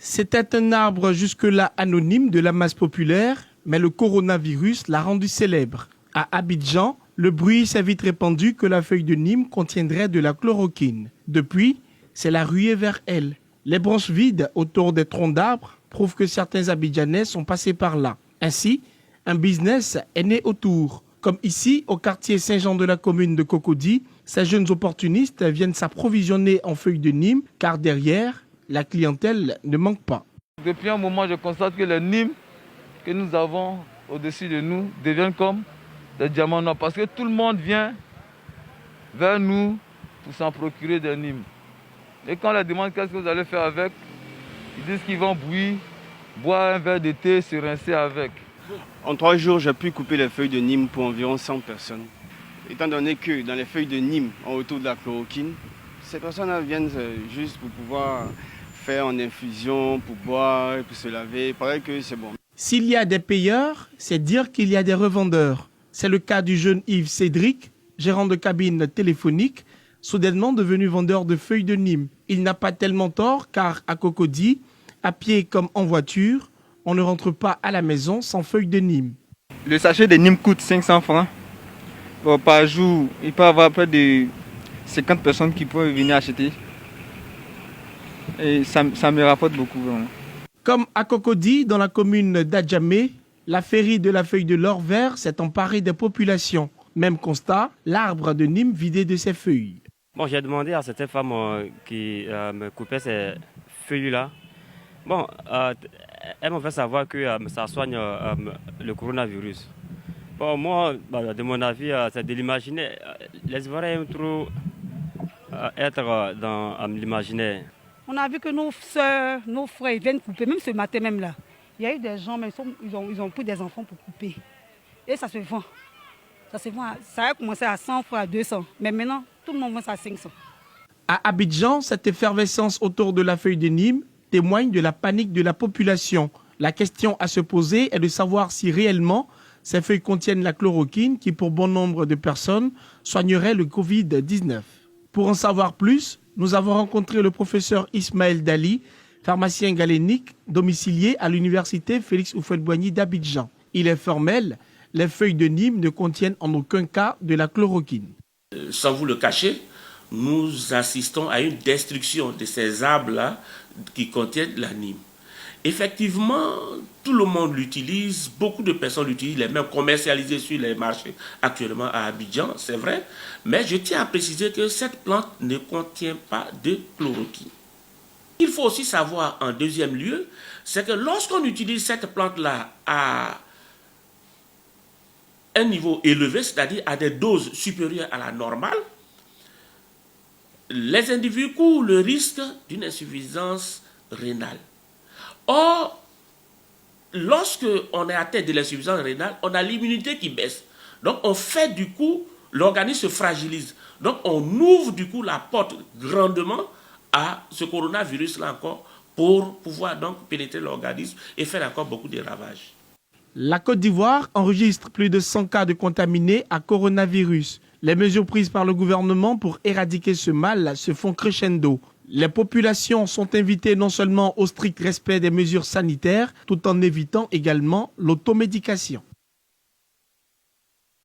C'était un arbre jusque-là anonyme de la masse populaire, mais le coronavirus l'a rendu célèbre. À Abidjan, le bruit s'est vite répandu que la feuille de Nîmes contiendrait de la chloroquine. Depuis, c'est la ruée vers elle. Les branches vides autour des troncs d'arbres prouvent que certains Abidjanais sont passés par là. Ainsi, un business est né autour. Comme ici, au quartier Saint-Jean de la commune de Cocody, ces jeunes opportunistes viennent s'approvisionner en feuilles de Nîmes, car derrière, la clientèle ne manque pas. Depuis un moment, je constate que les Nîmes que nous avons au-dessus de nous deviennent comme des diamants noirs, parce que tout le monde vient vers nous pour s'en procurer des Nîmes. Et quand on leur demande qu'est-ce que vous allez faire avec, ils disent qu'ils vont bouillir, boire un verre de thé, se rincer avec. En 3 jours, j'ai pu couper les feuilles de Nîmes pour environ 100 personnes. Étant donné que dans les feuilles de Nîmes, on retrouve de la chloroquine, ces personnes viennent juste pour pouvoir faire en infusion, pour boire, pour se laver. Il paraît que c'est bon. S'il y a des payeurs, c'est dire qu'il y a des revendeurs. C'est le cas du jeune Yves Cédric, gérant de cabine téléphonique, soudainement devenu vendeur de feuilles de Nîmes. Il n'a pas tellement tort car à Cocody, à pied comme en voiture, on ne rentre pas à la maison sans feuilles de Nîmes. Le sachet de Nîmes coûte 500 francs. Bon, par jour, il peut y avoir près de 50 personnes qui peuvent venir acheter. Et ça me rapporte beaucoup. Vraiment. Comme à Cocody, dans la commune d'Adjamé, la féerie de la feuille de l'or vert s'est emparée des populations. Même constat, l'arbre de Nîmes vidé de ses feuilles. Bon, j'ai demandé à cette femme qui me coupait ces feuilles-là. Bon, elle m'a fait savoir que ça soigne le coronavirus. Bon, moi, de mon avis, c'est de l'imaginer. Les Ivoiriens aiment trop être dans l'imaginaire. On a vu que nos soeurs, nos frères ils viennent couper, même ce matin même là. Il y a eu des gens, mais ils ont pris des enfants pour couper. Et ça se vend. Ça a commencé à 100 francs, à 200. Mais maintenant, tout le monde vend ça à 500. À Abidjan, cette effervescence autour de la feuille de Nîmes témoigne de la panique de la population. La question à se poser est de savoir si réellement ces feuilles contiennent la chloroquine qui, pour bon nombre de personnes, soignerait le Covid-19. Pour en savoir plus, nous avons rencontré le professeur Ismaël Dali, pharmacien galénique, domicilié à l'université Félix Houphouët-Boigny d'Abidjan. Il est formel, les feuilles de Nîmes ne contiennent en aucun cas de la chloroquine. Sans vous le cacher, nous assistons à une destruction de ces arbres-là qui contiennent la Nîmes. Effectivement, tout le monde l'utilise, beaucoup de personnes l'utilisent, il est même commercialisé sur les marchés actuellement à Abidjan, c'est vrai. Mais je tiens à préciser que cette plante ne contient pas de chloroquine. Il faut aussi savoir en deuxième lieu, c'est que lorsqu'on utilise cette plante-là à un niveau élevé, c'est-à-dire à des doses supérieures à la normale, les individus courent le risque d'une insuffisance rénale. Or, lorsque on est atteint de l'insuffisance rénale, on a l'immunité qui baisse. Donc, on fait du coup, l'organisme se fragilise. Donc, on ouvre du coup la porte grandement à ce coronavirus-là encore pour pouvoir donc pénétrer l'organisme et faire encore beaucoup de ravages. La Côte d'Ivoire enregistre plus de 100 cas de contaminés à coronavirus. Les mesures prises par le gouvernement pour éradiquer ce mal se font crescendo. Les populations sont invitées non seulement au strict respect des mesures sanitaires, tout en évitant également l'automédication.